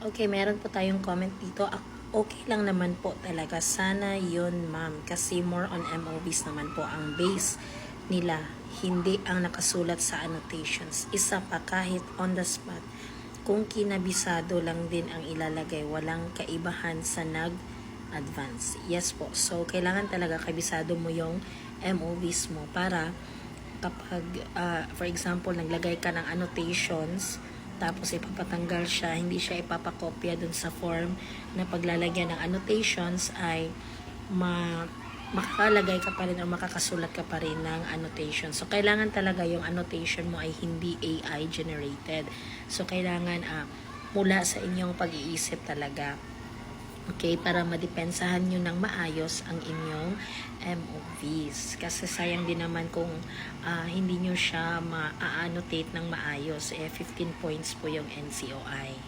Okay, meron po tayong comment dito. Okay lang naman po talaga. Sana yun, ma'am. Kasi more on MOVs naman po ang base nila. Hindi ang nakasulat sa annotations. Isa pa, kahit on the spot, kung kinabisado lang din ang ilalagay, walang kaibahan sa nag-advance. Yes po. So, kailangan talaga kabisado mo yung MOVs mo para kapag, for example, naglagay ka ng annotations, tapos ipapatanggal siya, hindi siya ipapakopya dun sa form na paglalagyan ng annotations ay makakalagay ka pa rin o makakasulat ka pa rin ng annotation. So, kailangan talaga yung annotation mo ay hindi AI generated. So, kailangan mula sa inyong pag-iisip talaga. Okay, para madepensahan nyo ng maayos ang inyong MOVs. Kasi sayang din naman kung hindi nyo siya ma-annotate ng maayos. 15 points po yung NCOI.